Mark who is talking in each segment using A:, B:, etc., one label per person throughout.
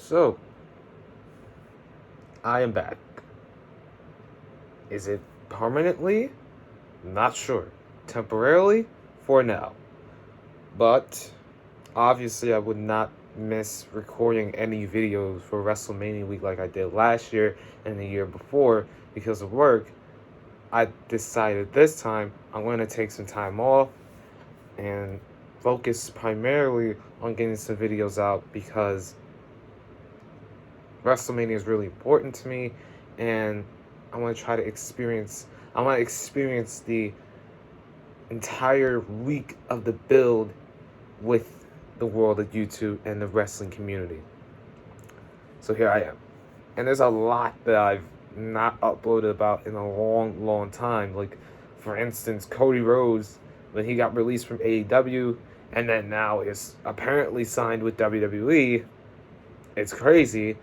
A: So, I am back. Is it permanently? Not sure. Temporarily? For now. But, obviously I would not miss recording any videos for WrestleMania week like I did last year and the year before because of work. I decided this time I'm going to take some time off and focus primarily on getting some videos out because WrestleMania is really important to me, and I want to experience the entire week of the build with the world of YouTube and the wrestling community. So here I am. And there's a lot that I've not uploaded about in a long time. Like, for instance, Cody Rhodes, when he got released from AEW, and then now is apparently signed with WWE. It's crazy.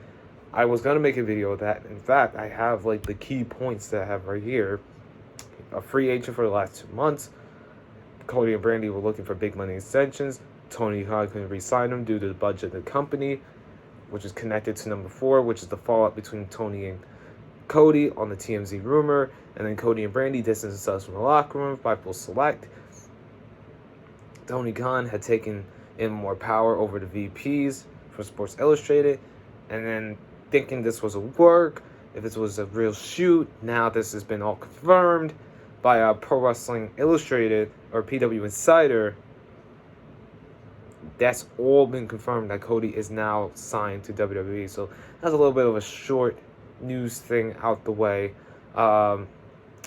A: I was going to make a video of that. In fact, I have like the key points that I have right here. A free agent for the last 2 months. Cody and Brandy were looking for big money extensions. Tony Khan couldn't re-sign them due to the budget of the company, which is connected to number 4, which is the fallout between Tony and Cody on the TMZ rumor. And then Cody and Brandy distanced themselves from the locker room. Fightful Select. Tony Khan had taken in more power over the VPs for Sports Illustrated. And then thinking this was a work, if this was a real shoot, now this has been all confirmed by Pro Wrestling Illustrated or PW Insider. That's all been confirmed that Cody is now signed to WWE. So that's a little bit of a short news thing out the way. I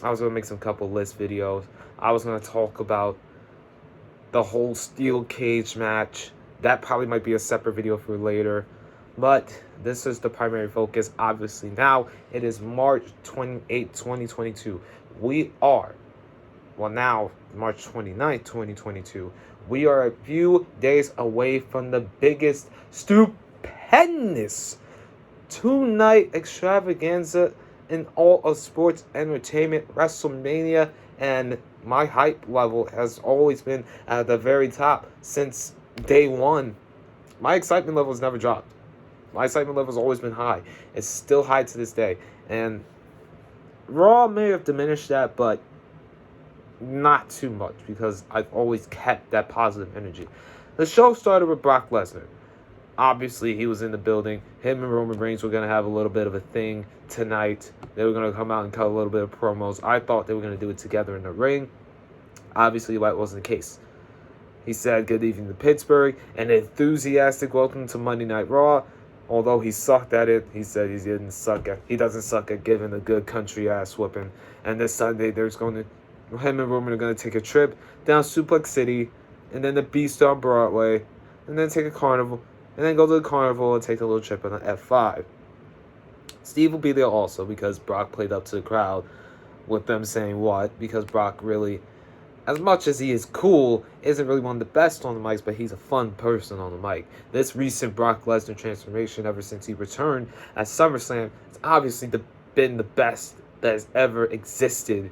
A: was going to make some couple list videos. I was going to talk about the whole steel cage match. That probably might be a separate video for later. But this is the primary focus, obviously. Now, it is March 28, 2022. Now, March 29th, 2022. We are a few days away from the biggest, stupendous 2-night extravaganza in all of sports entertainment, WrestleMania, and my hype level has always been at the very top since day one. My excitement level has never dropped. My excitement level has always been high. It's still high to this day. And Raw may have diminished that, but not too much because I've always kept that positive energy. The show started with Brock Lesnar. Obviously, he was in the building. Him and Roman Reigns were going to have a little bit of a thing tonight. They were going to come out and cut a little bit of promos. I thought they were going to do it together in the ring. Obviously, that wasn't the case. He said, "Good evening to Pittsburgh," an enthusiastic welcome to Monday Night Raw. Although he sucked at it, he said he doesn't suck at giving a good country ass whooping. And this Sunday, him and Roman are going to take a trip down Suplex City, and then the Beast on Broadway, and then take a carnival, and then go to the carnival and take a little trip on the F5. Steve will be there also because Brock played up to the crowd with them saying what, because Brock really, as much as he is cool, isn't really one of the best on the mics, but he's a fun person on the mic. This recent Brock Lesnar transformation ever since he returned at SummerSlam has obviously been the best that has ever existed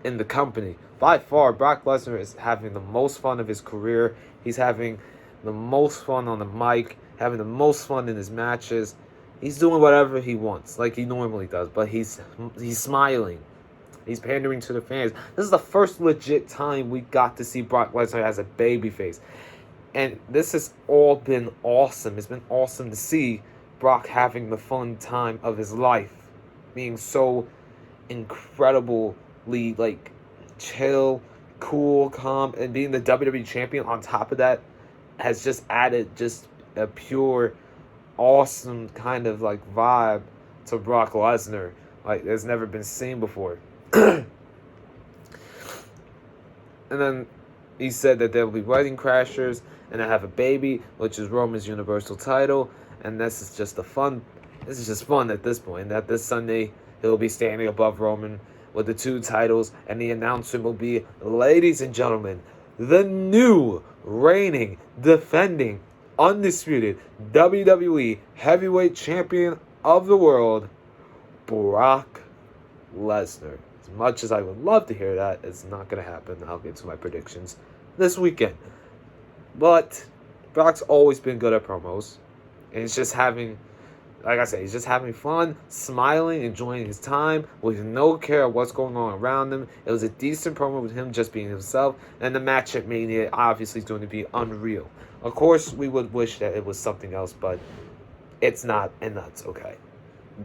A: in the company. By far, Brock Lesnar is having the most fun of his career. He's having the most fun on the mic, having the most fun in his matches. He's doing whatever he wants, like he normally does, but he's smiling. He's pandering to the fans. This is the first legit time we got to see Brock Lesnar as a babyface. And this has all been awesome. It's been awesome to see Brock having the fun time of his life. Being so incredibly, chill, cool, calm. And being the WWE champion on top of that has just added just a pure, awesome kind of, vibe to Brock Lesnar. It's never been seen before. And then he said that there will be wedding crashers and I have a baby, which is Roman's Universal title, and this is just fun at this point, that this Sunday he'll be standing above Roman with the 2 titles, and the announcement will be, ladies and gentlemen, the new reigning, defending, undisputed WWE heavyweight champion of the world, Brock Lesnar. As much as I would love to hear that, it's not going to happen. I'll get to my predictions this weekend. But Brock's always been good at promos. And it's just having like I said, he's just having fun, smiling, enjoying his time with no care of what's going on around him. It was a decent promo with him just being himself, and the match at Mania obviously is going to be unreal. Of course, we would wish that it was something else, but it's not, and that's okay.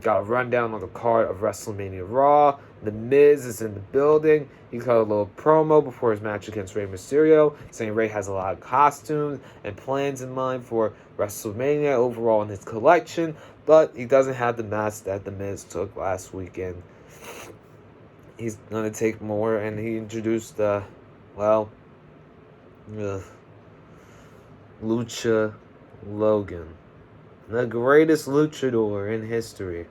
A: Got a rundown on the card of WrestleMania Raw. The Miz is in the building. He got a little promo before his match against Rey Mysterio, saying Rey has a lot of costumes and plans in mind for WrestleMania overall in his collection, but he doesn't have the mask that the Miz took last weekend. He's going to take more, and he introduced, Lucha Logan, the greatest luchador in history.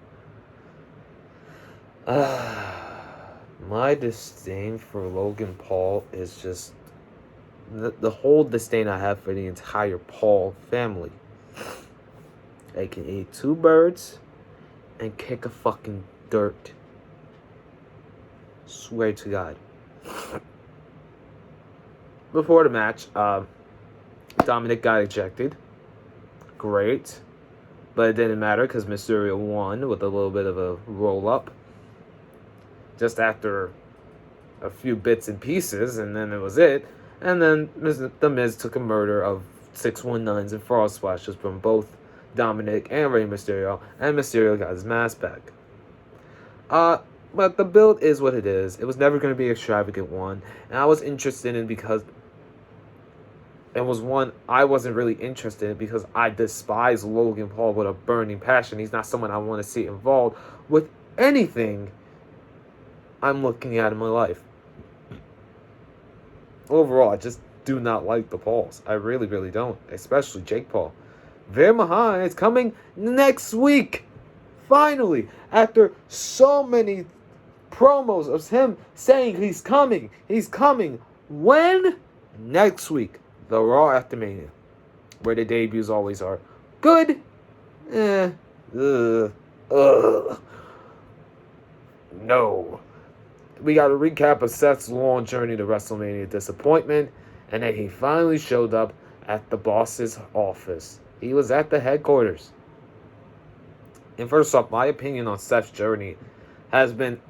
A: My disdain for Logan Paul is just the whole disdain I have for the entire Paul family. They can eat two birds and kick a fucking dirt. Swear to God. Before the match, Dominic got ejected. Great. But it didn't matter because Mysterio won with a little bit of a roll-up. Just after a few bits and pieces, and then it was it. And then The Miz took a murder of 619s and frog splashes from both Dominic and Rey Mysterio, and Mysterio got his mask back. But the build is what it is. It was never going to be an extravagant one, and I was interested in because it was one I wasn't really interested in because I despise Logan Paul with a burning passion. He's not someone I want to see involved with anything I'm looking at in my life. Overall, I just do not like the Pauls. I really, really don't. Especially Jake Paul. Veer Mahan is coming next week. Finally, after so many promos of him saying he's coming. He's coming. When? Next week. The Raw after Mania. Where the debuts always are. Good. No. We got a recap of Seth's long journey to WrestleMania disappointment, and then he finally showed up at the boss's office. He was at the headquarters. And first off, my opinion on Seth's journey has been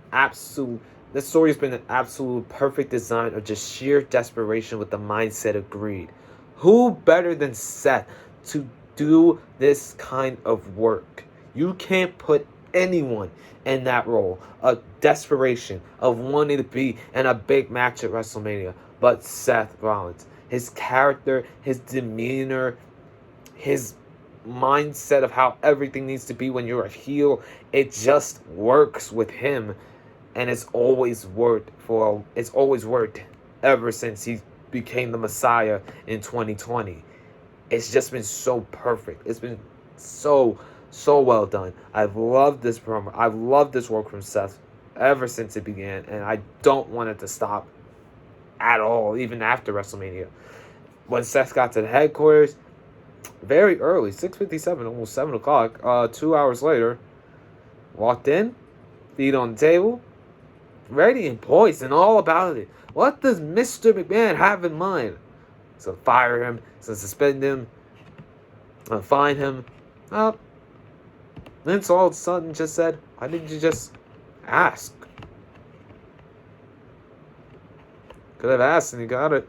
A: this story has been an absolute perfect design of just sheer desperation with the mindset of greed. Who better than Seth to do this kind of work? You can't put anyone in that role of desperation, of wanting to be in a big match at WrestleMania, but Seth Rollins. His character, his demeanor, his mindset of how everything needs to be when you're a heel, it just works with him, and it's always worked ever since he became the Messiah in 2020. It's just been so perfect. It's been so well done. I've loved this promo. I've loved this work from Seth ever since it began, and I don't want it to stop at all, even after WrestleMania. When Seth got to the headquarters, very early, 6:57, almost 7 o'clock, 2 hours later, walked in, feet on the table, ready and poised and all about it. What does Mr. McMahon have in mind? So fire him, so suspend him, fine him. Well, Vince all of a sudden just said, why didn't you just ask? Could have asked and he got it.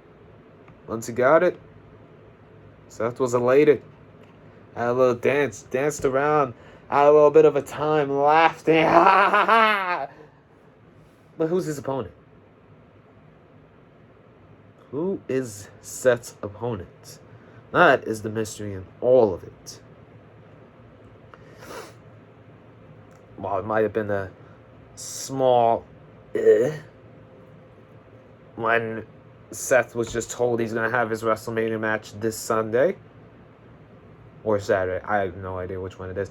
A: Once he got it, Seth was elated. Had a little dance, danced around, had a little bit of a time laughing. But who's his opponent? Who is Seth's opponent? That is the mystery in all of it. Well, it might have been a small when Seth was just told he's going to have his WrestleMania match this Sunday or Saturday. I have no idea which one it is.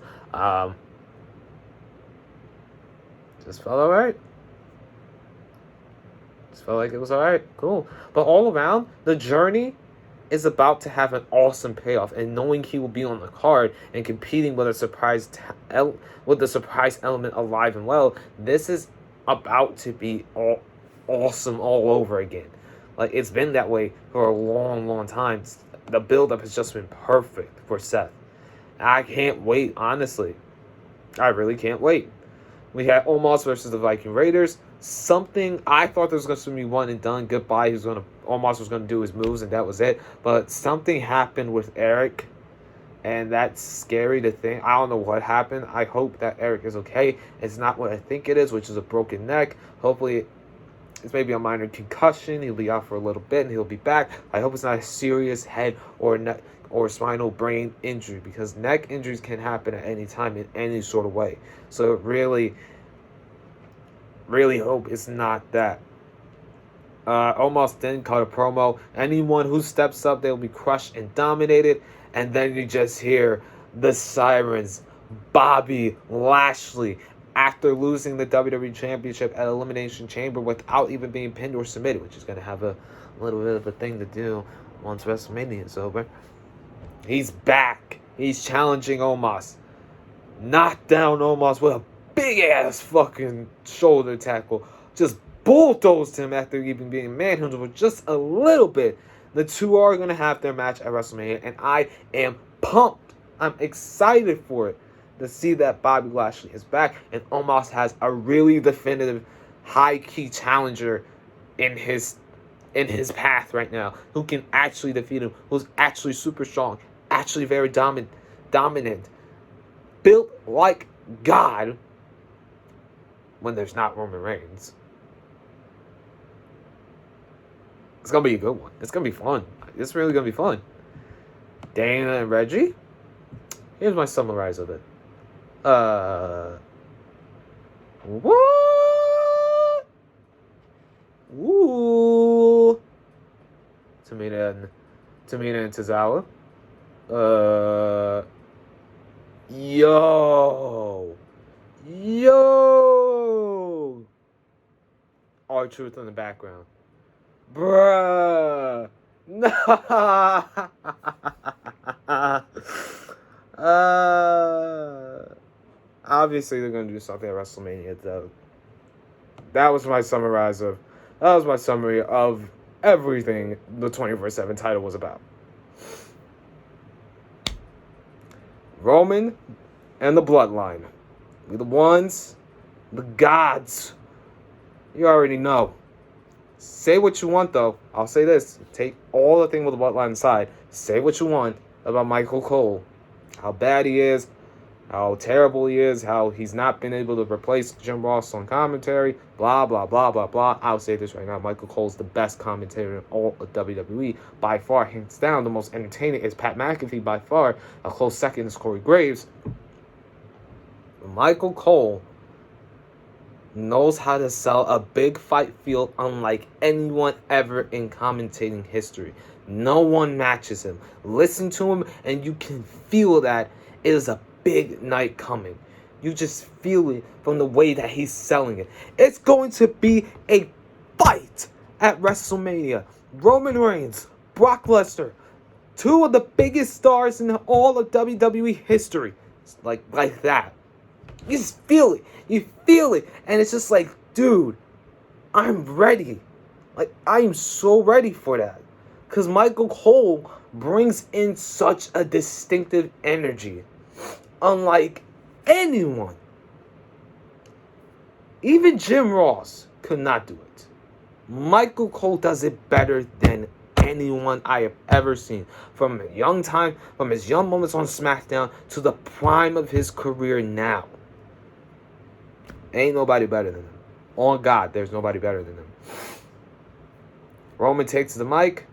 A: Just felt alright. Just felt like it was alright. Cool. But all around, the journey is about to have an awesome payoff, and knowing he will be on the card and competing with a surprise element alive and well, this is about to be awesome all over again. Like, it's been that way for a long time. The build-up has just been perfect for Seth. I can't wait, honestly. I really can't wait. We had Omos versus the Viking Raiders. Something I thought there was going to be one and done. Goodbye. Omos was going to do his moves and that was it. But something happened with Eric, and that's scary to think. I don't know what happened. I hope that Eric is okay. It's not what I think it is, which is a broken neck. Hopefully, it's maybe a minor concussion. He'll be out for a little bit and he'll be back. I hope it's not a serious head or neck or spinal brain injury, because neck injuries can happen at any time in any sort of way. So really hope it's not that. Almost didn't cut a promo. Anyone who steps up, they'll be crushed and dominated. And then you just hear the sirens. Bobby Lashley, after losing the WWE Championship at Elimination Chamber without even being pinned or submitted, which is going to have a little bit of a thing to do once WrestleMania is over. He's back. He's challenging Omos. Knocked down Omos with a big-ass fucking shoulder tackle. Just bulldozed him after even being manhandled for just a little bit. The two are going to have their match at WrestleMania, and I am pumped. I'm excited for it to see that Bobby Lashley is back, and Omos has a really definitive, high-key challenger in his path right now, who can actually defeat him, who's actually super strong, actually very dominant, built like God when there's not Roman Reigns. It's going to be a good one. It's going to be fun. It's really going to be fun. Dana and Reggie. Here's my summarize of it. What? Ooh. Tamina and Tozawa. Yo. R-Truth in the background. Bruh. Obviously they're gonna do something at WrestleMania though. That was my summary of everything the 24/7 title was about. Roman and the Bloodline. We're the ones, the gods. You already know. Say what you want, though. I'll say this. Take all the thing with the Bloodline aside. Say what you want about Michael Cole. How bad he is. How terrible he is. How he's not been able to replace Jim Ross on commentary. Blah, blah, blah, blah, blah. I'll say this right now. Michael Cole's the best commentator in all of WWE. By far, hands down, the most entertaining is Pat McAfee by far. A close second is Corey Graves. Michael Cole knows how to sell a big fight field unlike anyone ever in commentating history. No one matches him. Listen to him and you can feel that it is a big night coming. You just feel it from the way that he's selling it. It's going to be a fight at WrestleMania. Roman Reigns, Brock Lesnar, two of the biggest stars in all of WWE history. Like that. You just feel it. You feel it. And it's just like, dude, I'm ready. Like, I am so ready for that. Because Michael Cole brings in such a distinctive energy. Unlike anyone. Even Jim Ross could not do it. Michael Cole does it better than anyone I have ever seen. From his young moments on SmackDown to the prime of his career now. Ain't nobody better than him. On God, there's nobody better than him. Roman takes the mic.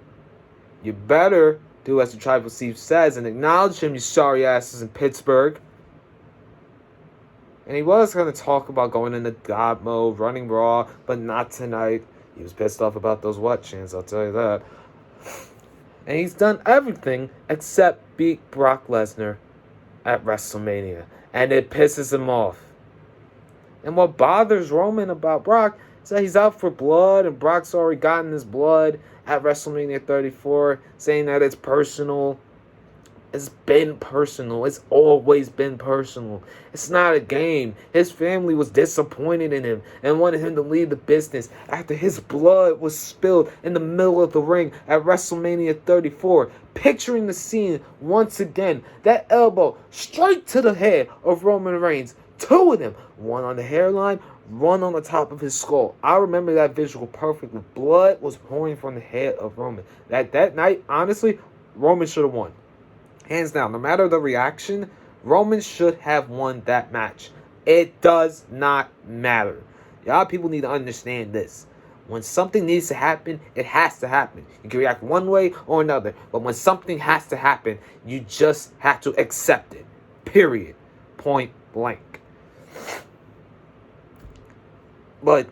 A: You better do as the Tribal Chief says and acknowledge him, you sorry asses in Pittsburgh. And he was going to talk about going into God mode, running Raw, but not tonight. He was pissed off about those what chants, I'll tell you that. And he's done everything except beat Brock Lesnar at WrestleMania. And it pisses him off. And what bothers Roman about Brock is that he's out for blood, and Brock's already gotten his blood at WrestleMania 34, saying that it's personal. It's been personal. It's always been personal. It's not a game. His family was disappointed in him and wanted him to leave the business after his blood was spilled in the middle of the ring at WrestleMania 34. Picturing the scene once again, that elbow straight to the head of Roman Reigns. Two of them. One on the hairline, one on the top of his skull. I remember that visual perfectly. Blood was pouring from the head of Roman. That night, honestly, Roman should have won. Hands down. No matter the reaction, Roman should have won that match. It does not matter. Y'all people need to understand this. When something needs to happen, it has to happen. You can react one way or another. But when something has to happen, you just have to accept it. Period. Point blank. But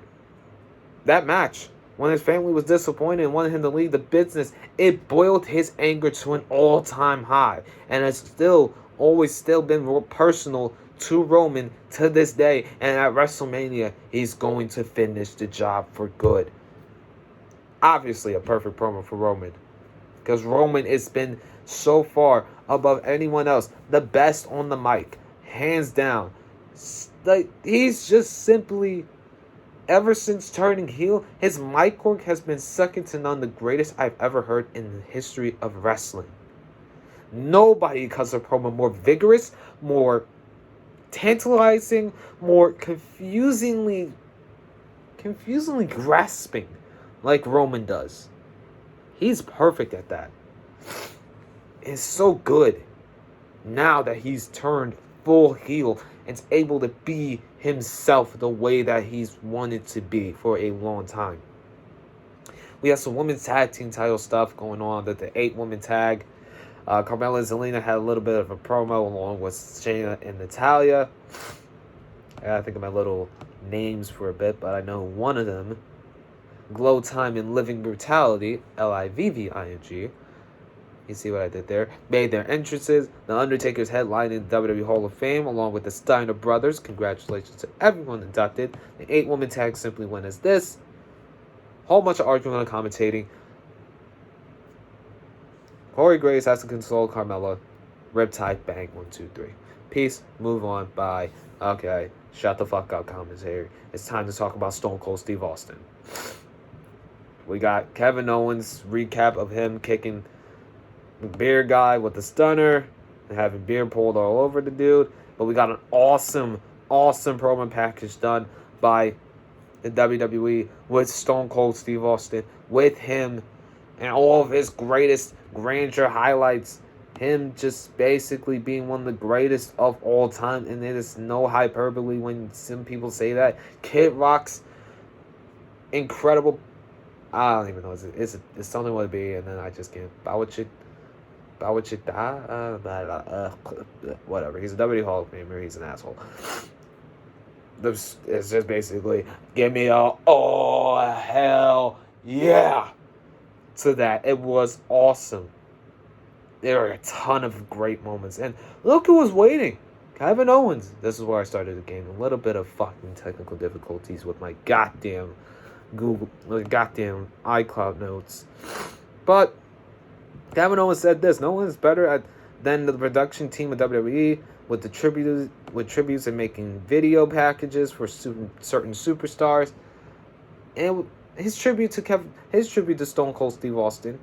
A: that match, when his family was disappointed and wanted him to leave the business, it boiled his anger to an all-time high. And it's always been more personal to Roman to this day. And at WrestleMania, he's going to finish the job for good. Obviously, a perfect promo for Roman. Because Roman has been so far above anyone else. The best on the mic. Hands down. Like, he's just simply... Ever since turning heel, his mic work has been second to none, the greatest I've ever heard in the history of wrestling. Nobody cuts a promo more vigorous, more tantalizing, more confusingly grasping like Roman does. He's perfect at that. It's so good now that he's turned full heel and is able to be himself the way that he's wanted to be for a long time. We have some women's tag team title stuff going on. That the 8-woman tag. Carmella and Zelina had a little bit of a promo along with Shayna and Natalya. I gotta think of my little names for a bit, but I know one of them, Glow Time and Living Brutality, Living. You see what I did there? Made their entrances. The Undertaker's headlining the WWE Hall of Fame along with the Steiner brothers. Congratulations to everyone inducted. The 8-woman tag simply went as this. Whole bunch of arguing and commentating. Corey Graves has to console Carmella. Riptide, bang, 1, 2, 3. Peace, move on, bye. Okay, shut the fuck up, commentary. It's time to talk about Stone Cold Steve Austin. We got Kevin Owens' recap of him kicking the beer guy with the stunner and having beer pulled all over the dude. But we got an awesome promo package done by the WWE with Stone Cold Steve Austin, with him and all of his greatest grandeur highlights. Him just basically being one of the greatest of all time, and it is no hyperbole when some people say that. Kid Rock's incredible, I don't even know, it's something would be, and then I just can't. Whatever. He's a WWE Hall of Famer. He's an asshole. It's just basically, give me a, oh, hell yeah, to that. It was awesome. There are a ton of great moments. And look who was waiting. Kevin Owens. This is where I started the game. A little bit of fucking technical difficulties with my goddamn iCloud notes. But Kevin Owens said this: no one's better than the production team of WWE with tributes and making video packages for certain superstars. And his tribute to Stone Cold Steve Austin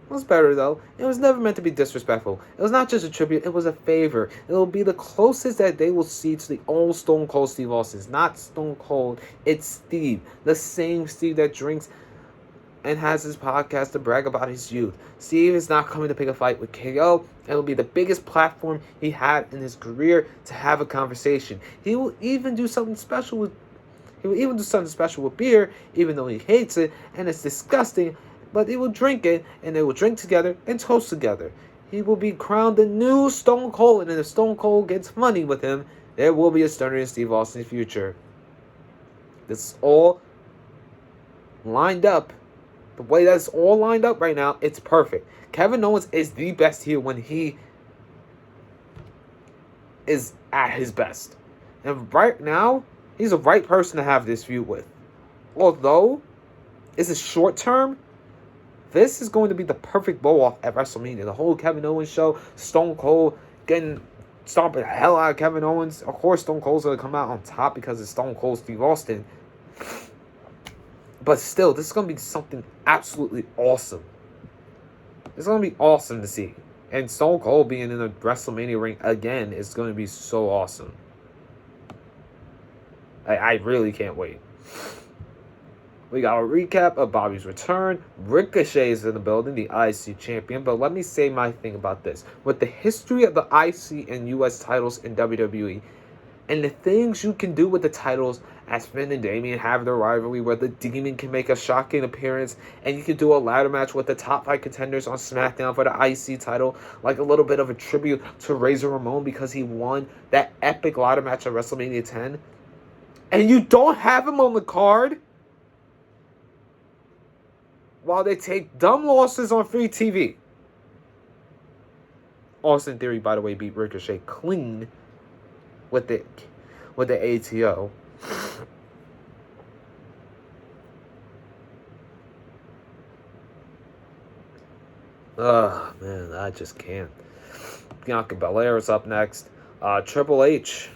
A: was better, though. It was never meant to be disrespectful. It was not just a tribute, it was a favor. It will be the closest that they will see to the old Stone Cold Steve Austin. It's not Stone Cold, it's Steve. The same Steve that drinks and has his podcast to brag about his youth. Steve is not coming to pick a fight with KO. It will be the biggest platform he had in his career to have a conversation. He will even do something special with beer, even though he hates it and it's disgusting. But he will drink it, and they will drink together and toast together. He will be crowned the new Stone Cold, and if Stone Cold gets money with him, there will be a Stunner in Steve Austin's future. This is all lined up. The way that's all lined up right now, it's perfect. Kevin Owens is the best here when he is at his best. And right now, he's the right person to have this feud with. Although, it's a short term, this is going to be the perfect blow-off at WrestleMania. The whole Kevin Owens show, Stone Cold stomping the hell out of Kevin Owens. Of course, Stone Cold's going to come out on top because it's Stone Cold Steve Austin. But still, this is going to be something absolutely awesome. It's going to be awesome to see. And Stone Cold being in the WrestleMania ring again is going to be so awesome. I really can't wait. We got a recap of Bobby's return. Ricochet is in the building, the IC champion. But let me say my thing about this. With the history of the IC and US titles in WWE, and the things you can do with the titles, as Finn and Damian have their rivalry, where the Demon can make a shocking appearance, and you can do a ladder match with the top 5 contenders on SmackDown for the IC title, like a little bit of a tribute to Razor Ramon because he won that epic ladder match at WrestleMania 10. And you don't have him on the card while they take dumb losses on free TV. Austin Theory, by the way, beat Ricochet clean with the ATO. Ugh, man, I just can't. Bianca Belair is up next. Triple H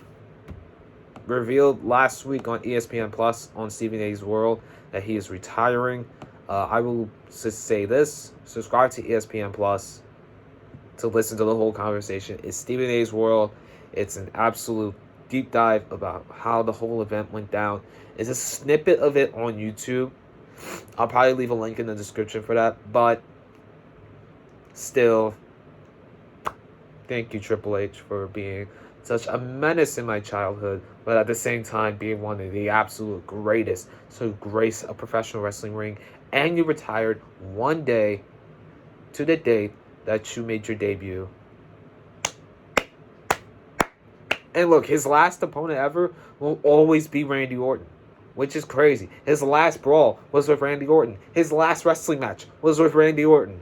A: revealed last week on ESPN Plus on Stephen A's World that he is retiring. I will just say this: subscribe to ESPN Plus to listen to the whole conversation. It's Stephen A's World. It's an absolute deep dive about how the whole event went down. It's a snippet of it on YouTube. I'll probably leave a link in the description for that. But still, thank you, Triple H, for being such a menace in my childhood, but at the same time being one of the absolute greatest to grace a professional wrestling ring. And you retired one day to the date that you made your debut. And look, his last opponent ever will always be Randy Orton, which is crazy. His last brawl was with Randy Orton. His last wrestling match was with Randy Orton.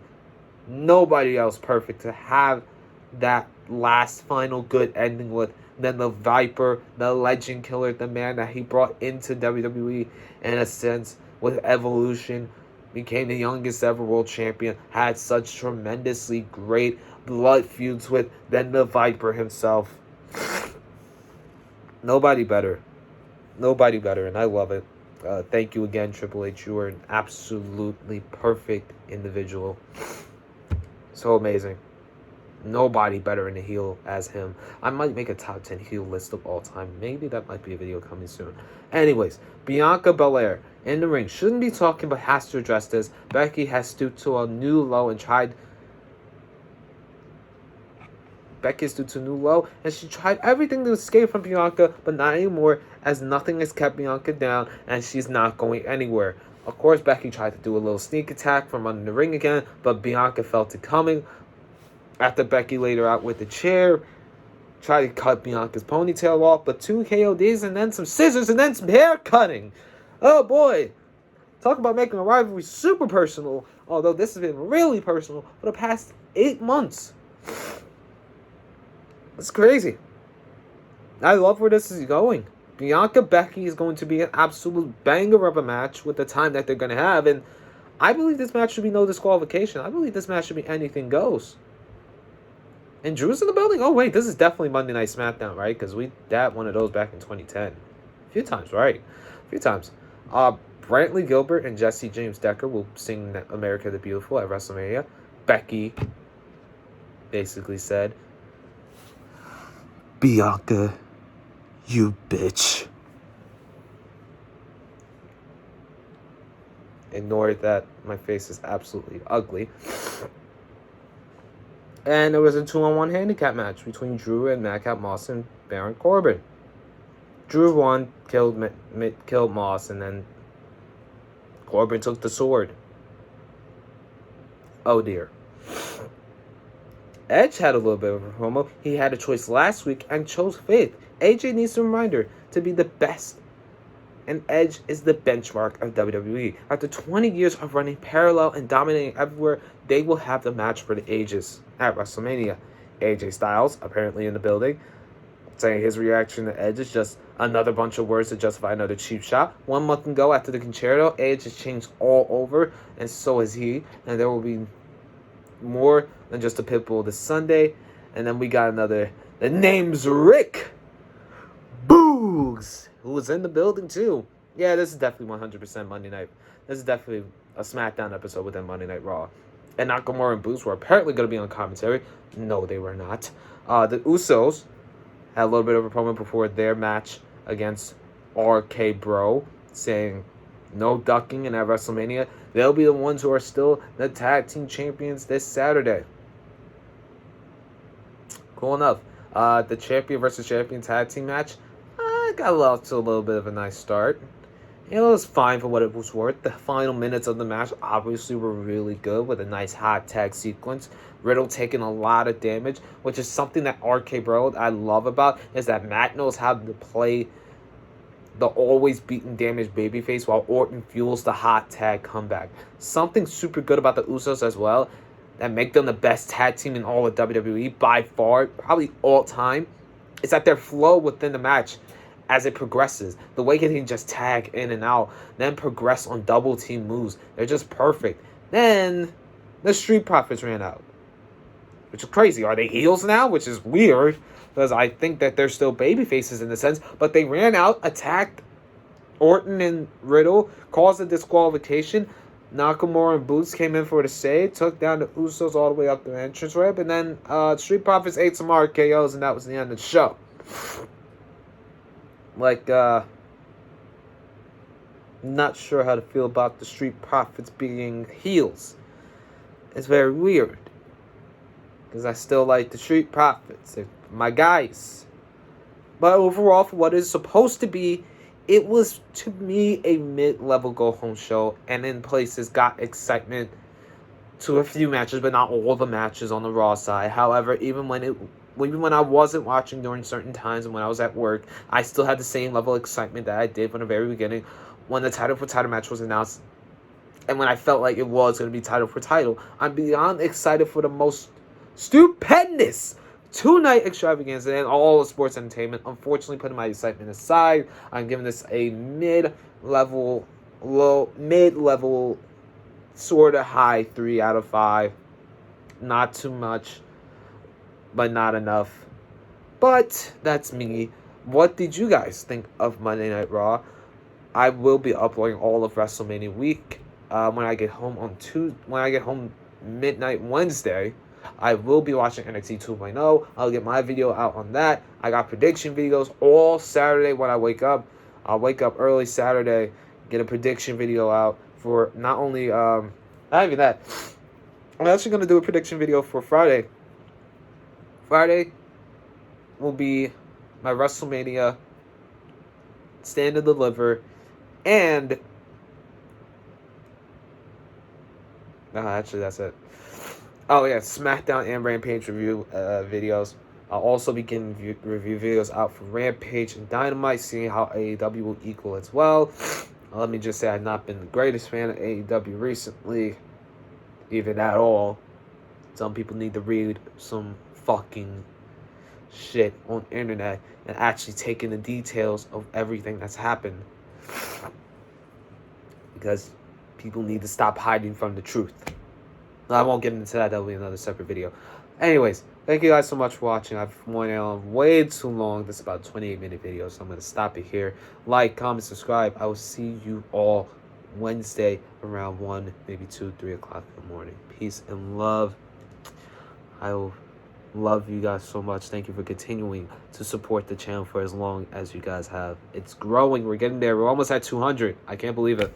A: Nobody else perfect to have that last final good ending with than the Viper, the legend killer, the man that he brought into WWE in a sense with Evolution, became the youngest ever world champion, had such tremendously great blood feuds with than the Viper himself. Nobody better, and I love it. Thank you again, Triple H. You are an absolutely perfect individual. So amazing. Nobody better in the heel as him. I might make a top 10 heel list of all time. Maybe that might be a video coming soon. Anyways, Bianca Belair in the ring. Shouldn't be talking, but has to address this. Becky has stooped to a new low and tried... Becky stooped to a new low, and she tried everything to escape from Bianca, but not anymore, as nothing has kept Bianca down, and she's not going anywhere. Of course, Becky tried to do a little sneak attack from under the ring again, but Bianca felt it coming. After Becky laid her out with the chair, tried to cut Bianca's ponytail off, but 2 KODs and then some scissors and then some hair cutting. Oh boy. Talk about making a rivalry super personal, although this has been really personal for the past 8 months. It's crazy. I love where this is going. Bianca Becky is going to be an absolute banger of a match with the time that they're going to have, and I believe this match should be no disqualification. I believe this match should be anything goes. And Drew's in the building? Oh, wait, this is definitely Monday Night SmackDown, right? Because we had one of those back in 2010. A few times, right? A few times. Brantley Gilbert and Jesse James Decker will sing America the Beautiful at WrestleMania. Becky basically said, "Bianca, you bitch." Ignore that. My face is absolutely ugly. And there was a 2-on-1 handicap match between Drew and Madcap Moss and Baron Corbin. Drew won, killed Moss, and then Corbin took the sword. Oh dear. Edge had a little bit of a promo. He had a choice last week and chose Faith. AJ needs a reminder to be the best. And Edge is the benchmark of WWE. After 20 years of running parallel and dominating everywhere, they will have the match for the ages at WrestleMania. AJ Styles, apparently in the building, saying his reaction to Edge is just another bunch of words to justify another cheap shot. 1 month ago after the Concerto, Edge has changed all over, and so has he. And there will be more than just a Pitbull this Sunday. And then we got another, the name's Rick Boogs, who was in the building too. Yeah, this is definitely 100% Monday Night. This is definitely a SmackDown episode within Monday Night Raw. And Nakamura and Boogs were apparently going to be on commentary. No, they were not. The Usos had a little bit of a promo before their match against RK Bro, saying no ducking in at WrestleMania. They'll be the ones who are still the tag team champions this Saturday. Cool enough. The champion versus champion tag team match, got off to a little bit of a nice start. It was fine for what it was worth. The final minutes of the match obviously were really good with a nice hot tag sequence. Riddle taking a lot of damage, which is something that RK Bro I love about, is that Matt knows how to play the always beaten damaged babyface while Orton fuels the hot tag comeback. Something super good about the Usos as well that make them the best tag team in all of WWE by far, probably all time, is that their flow within the match as it progresses. The way they can just tag in and out, then progress on double team moves. They're just perfect. Then the Street Profits ran out, which is crazy. Are they heels now? Which is weird, because I think that they're still baby faces in a sense. But they ran out, attacked Orton and Riddle, caused a disqualification. Nakamura and Boots came in for the save, took down the Usos all the way up the entrance ramp, and then Street Profits ate some RKOs, and that was the end of the show. Not sure how to feel about the Street Profits being heels. It's very weird, because I still like the Street Profits. They're my guys. But overall, for what it's supposed to be, it was, to me, a mid-level go-home show, and in places got excitement to a few matches, but not all the matches on the Raw side. However, even when I wasn't watching during certain times and when I was at work, I still had the same level of excitement that I did from the very beginning when the title for title match was announced, and when I felt like it was going to be title for title. I'm beyond excited for the most stupendous two-night extravaganza and all of sports entertainment. Unfortunately, putting my excitement aside, I'm giving this a mid-level, sort of high 3 out of 5. Not too much, but not enough. But that's me. What did you guys think of Monday Night Raw? I will be uploading all of WrestleMania week when I get home midnight Wednesday. I will be watching NXT 2.0. I'll get my video out on that. I got prediction videos all Saturday when I wake up. I'll wake up early Saturday, get a prediction video out for not only, not even that. I'm actually going to do a prediction video for Friday. Friday will be my WrestleMania Stand and Deliver and... No, actually, that's it. Oh, yeah, SmackDown and Rampage review videos. I'll also be getting review videos out for Rampage and Dynamite, seeing how AEW will equal as well. Let me just say I've not been the greatest fan of AEW recently, even at all. Some people need to read some fucking shit on the internet and actually take in the details of everything that's happened. Because people need to stop hiding from the truth. I won't get into that. That'll be another separate video. Anyways, thank you guys so much for watching. I've went on way too long. This is about a 28-minute video, so I'm going to stop it here. Like, comment, subscribe. I will see you all Wednesday around 1, maybe 2, 3 o'clock in the morning. Peace and love. I will love you guys so much. Thank you for continuing to support the channel for as long as you guys have. It's growing. We're getting there. We're almost at 200. I can't believe it.